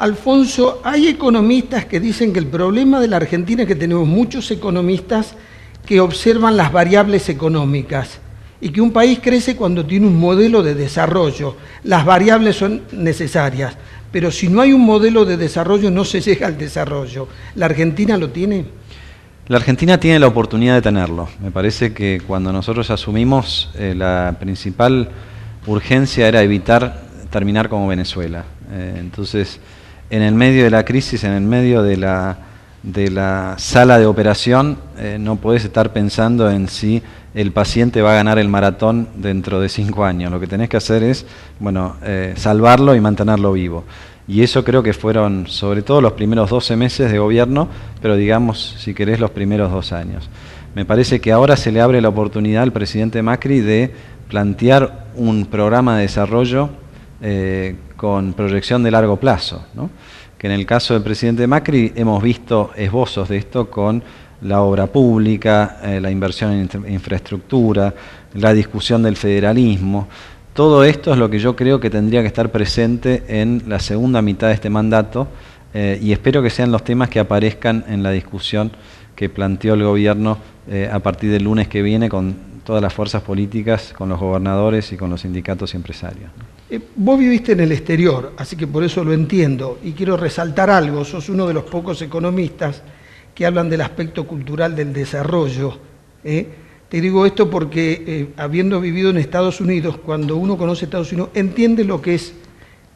Alfonso, hay economistas que dicen que el problema de la Argentina es que tenemos muchos economistas que observan las variables económicas y que un país crece cuando tiene un modelo de desarrollo. Las variables son necesarias, pero si no hay un modelo de desarrollo no se llega al desarrollo. ¿La Argentina lo tiene? La Argentina tiene la oportunidad de tenerlo. Me parece que cuando nosotros asumimos, la principal urgencia era evitar terminar como Venezuela. Entonces, en el medio de la crisis, en el medio de la sala de operación, no podés estar pensando en si el paciente va a ganar el maratón dentro de 5 años. Lo que tenés que hacer es, salvarlo y mantenerlo vivo. Y eso creo que fueron sobre todo los primeros 12 meses de gobierno, pero digamos, si querés, los primeros 2 años. Me parece que ahora se le abre la oportunidad al presidente Macri de plantear un programa de desarrollo con proyección de largo plazo, ¿no? Que en el caso del presidente Macri hemos visto esbozos de esto con la obra pública, la inversión en infraestructura, la discusión del federalismo. Todo esto es lo que yo creo que tendría que estar presente en la segunda mitad de este mandato y espero que sean los temas que aparezcan en la discusión que planteó el gobierno a partir del lunes que viene con todas las fuerzas políticas, con los gobernadores y con los sindicatos y empresarios. Vos viviste en el exterior, así que por eso lo entiendo y quiero resaltar algo. Sos uno de los pocos economistas que hablan del aspecto cultural del desarrollo. Te digo esto porque habiendo vivido en Estados Unidos, cuando uno conoce Estados Unidos, entiende lo que es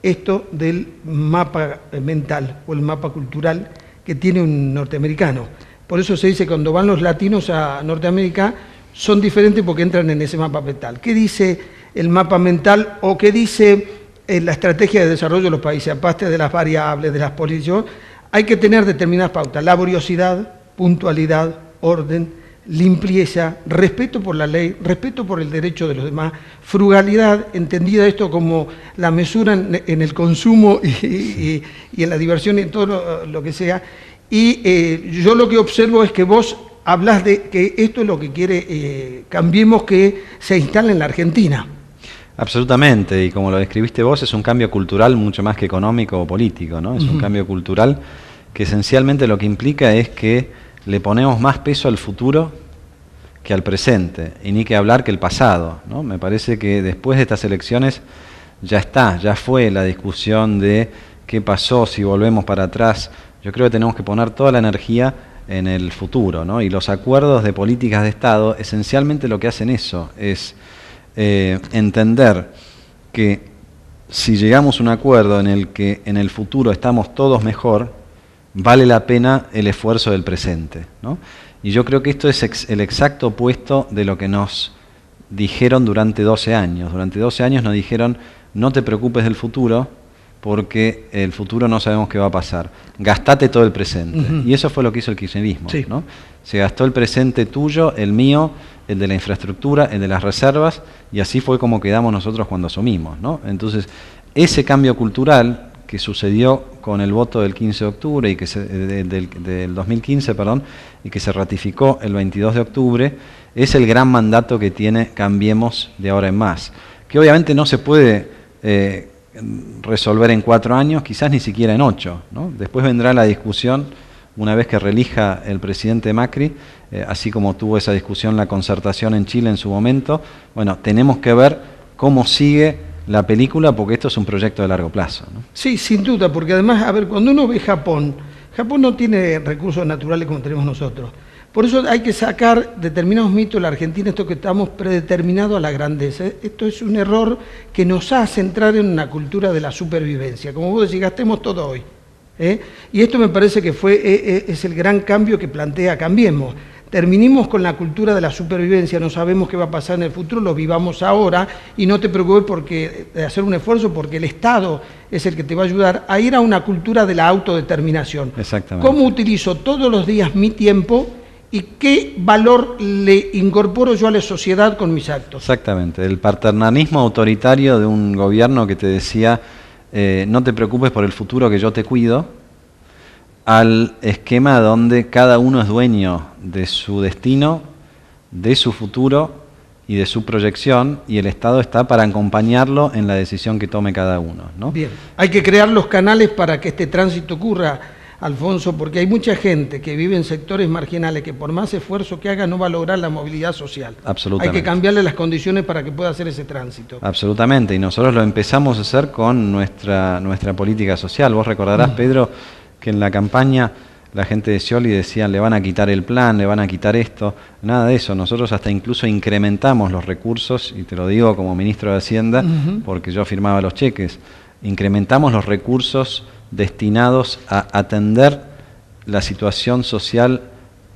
esto del mapa mental o el mapa cultural que tiene un norteamericano. Por eso se dice que cuando van los latinos a Norteamérica son diferentes porque entran en ese mapa mental. ¿Qué dice el mapa mental o qué dice la estrategia de desarrollo de los países? Aparte de las variables, de las políticas, hay que tener determinadas pautas: laboriosidad, puntualidad, orden, limpieza, respeto por la ley, respeto por el derecho de los demás, frugalidad, entendida esto como la mesura en el consumo y en la diversión y en todo lo que sea. Y yo lo que observo es que vos hablas de que esto es lo que quiere Cambiemos que se instale en la Argentina. Absolutamente, y como lo describiste vos, es un cambio cultural mucho más que económico o político, ¿no? Es un cambio cultural que esencialmente lo que implica es que le ponemos más peso al futuro que al presente, y ni que hablar que el pasado, ¿no? Me parece que después de estas elecciones ya fue la discusión de qué pasó, si volvemos para atrás. Yo creo que tenemos que poner toda la energía en el futuro, ¿no? Y los acuerdos de políticas de Estado esencialmente lo que hacen eso es entender que si llegamos a un acuerdo en el que en el futuro estamos todos mejor, vale la pena el esfuerzo del presente, ¿no? Y yo creo que esto es el exacto opuesto de lo que nos dijeron durante 12 años. Durante 12 años nos dijeron: no te preocupes del futuro, porque el futuro no sabemos qué va a pasar. Gastate todo el presente. Y eso fue lo que hizo el kirchnerismo, sí, ¿no? Se gastó el presente tuyo, el mío, el de la infraestructura, el de las reservas, y así fue como quedamos nosotros cuando asumimos, ¿no? Entonces, ese cambio cultural que sucedió con el voto del 15 de octubre y que del 2015, y que se ratificó el 22 de octubre, es el gran mandato que tiene Cambiemos de ahora en más, que obviamente no se puede resolver en 4 años, quizás ni siquiera en 8, ¿no? Después vendrá la discusión una vez que reelija el presidente Macri, así como tuvo esa discusión la concertación en Chile en su momento. Bueno, tenemos que ver cómo sigue la película, porque esto es un proyecto de largo plazo, ¿no? Sí, sin duda, porque además, a ver, cuando uno ve Japón no tiene recursos naturales como tenemos nosotros. Por eso hay que sacar determinados mitos de la Argentina, esto que estamos predeterminados a la grandeza. Esto es un error que nos hace entrar en una cultura de la supervivencia. Como vos decís, gastemos todo hoy. Y esto me parece que es el gran cambio que plantea Cambiemos. Terminemos con la cultura de la supervivencia, no sabemos qué va a pasar en el futuro, lo vivamos ahora y no te preocupes de hacer un esfuerzo porque el Estado es el que te va a ayudar a ir a una cultura de la autodeterminación. Exactamente. ¿Cómo utilizo todos los días mi tiempo y qué valor le incorporo yo a la sociedad con mis actos? Exactamente, el paternalismo autoritario de un gobierno que te decía no te preocupes por el futuro que yo te cuido, al esquema donde cada uno es dueño de su destino, de su futuro y de su proyección, y el Estado está para acompañarlo en la decisión que tome cada uno, ¿no? Bien, hay que crear los canales para que este tránsito ocurra, Alfonso, porque hay mucha gente que vive en sectores marginales que por más esfuerzo que haga no va a lograr la movilidad social. Absolutamente. Hay que cambiarle las condiciones para que pueda hacer ese tránsito. Absolutamente, y nosotros lo empezamos a hacer con nuestra política social. Vos recordarás, Pedro, que en la campaña la gente de Scioli decían le van a quitar el plan, le van a quitar esto. Nada de eso, nosotros hasta incluso incrementamos los recursos, y te lo digo como ministro de Hacienda, porque yo firmaba los cheques, incrementamos los recursos destinados a atender la situación social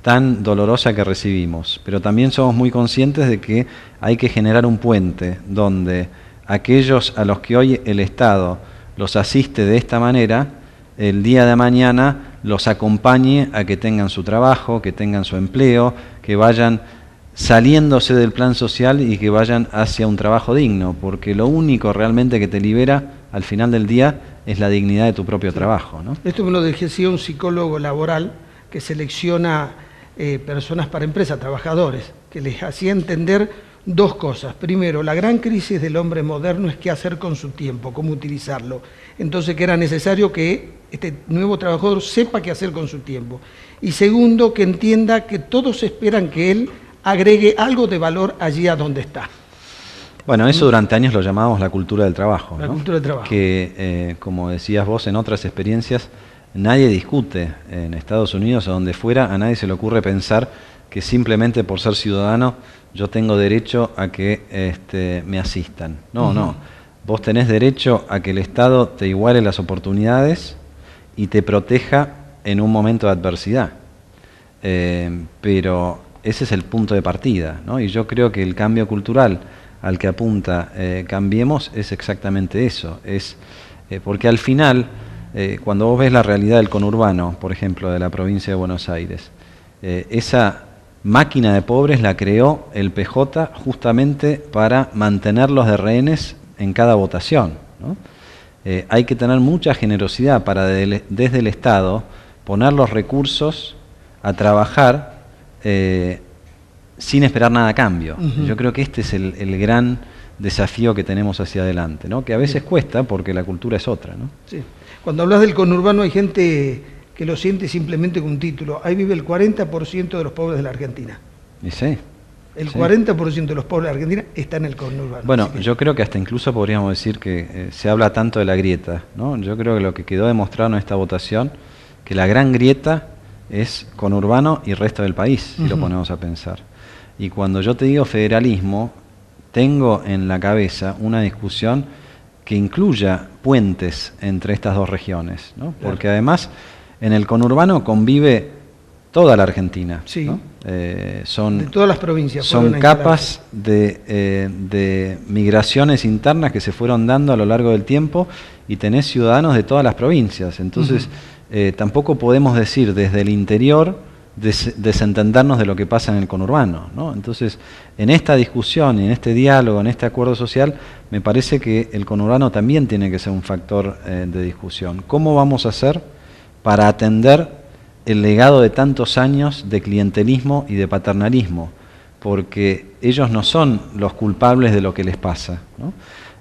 tan dolorosa que recibimos. Pero también somos muy conscientes de que hay que generar un puente donde aquellos a los que hoy el Estado los asiste de esta manera, el día de mañana los acompañe a que tengan su trabajo, que tengan su empleo, que vayan saliéndose del plan social y que vayan hacia un trabajo digno, porque lo único realmente que te libera al final del día es la dignidad de tu propio trabajo, ¿no? Esto me lo decía un psicólogo laboral que selecciona personas para empresas, trabajadores, que les hacía entender dos cosas. Primero, la gran crisis del hombre moderno es qué hacer con su tiempo, cómo utilizarlo. Entonces, que era necesario que este nuevo trabajador sepa qué hacer con su tiempo. Y segundo, que entienda que todos esperan que él agregue algo de valor allí a donde está. Bueno, eso durante años lo llamábamos la cultura del trabajo, ¿no? La cultura del trabajo. Que, como decías vos en otras experiencias, nadie discute en Estados Unidos o donde fuera, a nadie se le ocurre pensar que simplemente por ser ciudadano yo tengo derecho a que me asistan. No, no. Vos tenés derecho a que el Estado te iguale las oportunidades y te proteja en un momento de adversidad. Pero ese es el punto de partida, ¿no? Y yo creo que el cambio cultural al que apunta Cambiemos es exactamente eso. Porque al final, cuando vos ves la realidad del conurbano, por ejemplo, de la provincia de Buenos Aires, esa máquina de pobres la creó el PJ justamente para mantenerlos de rehenes en cada votación, ¿no? Hay que tener mucha generosidad para desde el Estado poner los recursos a trabajar sin esperar nada a cambio. Yo creo que este es el gran desafío que tenemos hacia adelante, ¿no? Que a veces cuesta porque la cultura es otra, ¿no? Sí. Cuando hablas del conurbano hay gente que lo siente simplemente con un título. Ahí vive el 40% de los pobres de la Argentina. Y sí. El 40% de los pobres de la Argentina está en el conurbano. Bueno, yo creo que hasta incluso podríamos decir que se habla tanto de la grieta, ¿no? Yo creo que lo que quedó demostrado en esta votación, que la gran grieta es conurbano y resto del país, si lo ponemos a pensar. Y cuando yo te digo federalismo, tengo en la cabeza una discusión que incluya puentes entre estas dos regiones, ¿no? Porque además en el conurbano convive toda la Argentina, sí, ¿no? Son de todas las provincias. Son capas de migraciones internas que se fueron dando a lo largo del tiempo y tenés ciudadanos de todas las provincias. Entonces, tampoco podemos decir desde el interior desentendernos de lo que pasa en el conurbano, ¿no? Entonces, en esta discusión, en este diálogo, en este acuerdo social, me parece que el conurbano también tiene que ser un factor de discusión. ¿Cómo vamos a hacer para atender el legado de tantos años de clientelismo y de paternalismo? Porque ellos no son los culpables de lo que les pasa, ¿no?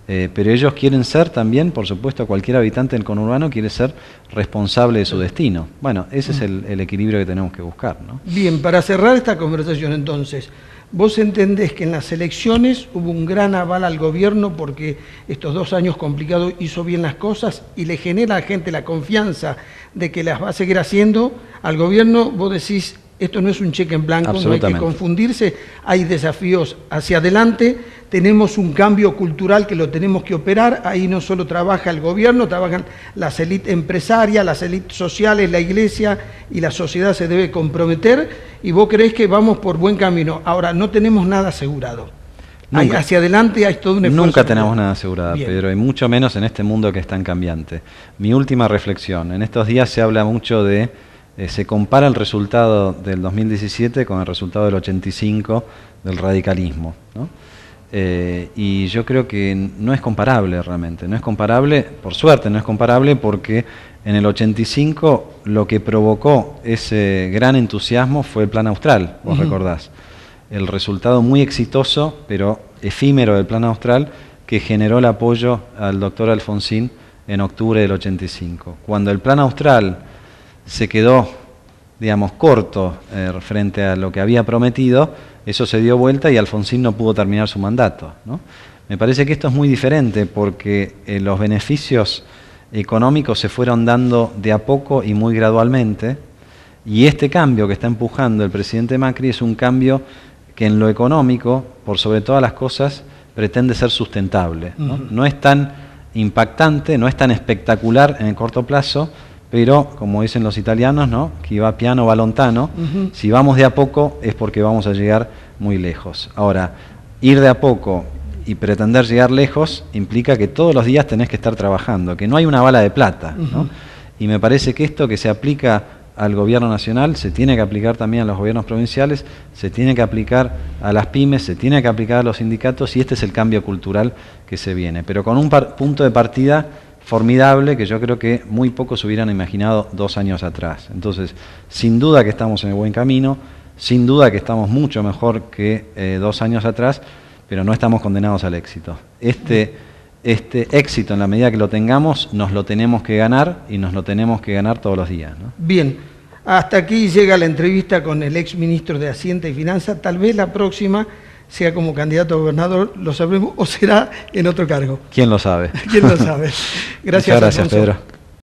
Pero ellos quieren ser también, por supuesto, cualquier habitante del conurbano quiere ser responsable de su destino. Bueno, ese es el equilibrio que tenemos que buscar, ¿no? Bien, para cerrar esta conversación entonces, vos entendés que en las elecciones hubo un gran aval al gobierno porque estos 2 años complicados hizo bien las cosas y le genera a la gente la confianza de que las va a seguir haciendo. Al gobierno vos decís, esto no es un cheque en blanco, no hay que confundirse, hay desafíos hacia adelante, tenemos un cambio cultural que lo tenemos que operar, ahí no solo trabaja el gobierno, trabajan las élites empresarias, las élites sociales, la iglesia y la sociedad se debe comprometer y vos creés que vamos por buen camino. Ahora, no tenemos nada asegurado. Hacia adelante hay todo un esfuerzo. Nunca tenemos nada asegurado, Pedro, y mucho menos en este mundo que es tan cambiante. Mi última reflexión, en estos días se habla mucho de... se compara el resultado del 2017 con el resultado del 85 del radicalismo, ¿no? Y yo creo que no es comparable realmente, no es comparable, por suerte no es comparable porque en el 85 lo que provocó ese gran entusiasmo fue el Plan Austral, vos recordás. el resultado muy exitoso, pero efímero del Plan Austral, que generó el apoyo al doctor Alfonsín en octubre del 85. Cuando el Plan Austral se quedó, digamos, corto frente a lo que había prometido, eso se dio vuelta y Alfonsín no pudo terminar su mandato, ¿no? Me parece que esto es muy diferente porque los beneficios económicos se fueron dando de a poco y muy gradualmente, y este cambio que está empujando el presidente Macri es un cambio que en lo económico, por sobre todas las cosas, pretende ser sustentable, ¿no? No es tan impactante, no es tan espectacular en el corto plazo, pero como dicen los italianos, ¿no? Chi va piano va lontano. Si vamos de a poco es porque vamos a llegar muy lejos. Ahora, ir de a poco y pretender llegar lejos implica que todos los días tenés que estar trabajando, que no hay una bala de plata, ¿no? Y me parece que esto que se aplica al gobierno nacional se tiene que aplicar también a los gobiernos provinciales, se tiene que aplicar a las pymes, se tiene que aplicar a los sindicatos, y este es el cambio cultural que se viene, pero con un punto de partida formidable que yo creo que muy pocos hubieran imaginado 2 años atrás. Entonces, sin duda que estamos en el buen camino, sin duda que estamos mucho mejor que 2 años atrás, pero no estamos condenados al éxito. Este éxito, en la medida que lo tengamos, nos lo tenemos que ganar, y nos lo tenemos que ganar todos los días, ¿no? Bien, hasta aquí llega la entrevista con el ex ministro de Hacienda y Finanzas. Tal vez la próxima sea como candidato a gobernador, lo sabremos, o será en otro cargo. ¿Quién lo sabe? ¿Quién lo sabe? Gracias, Muchas gracias, Alfonso. Pedro.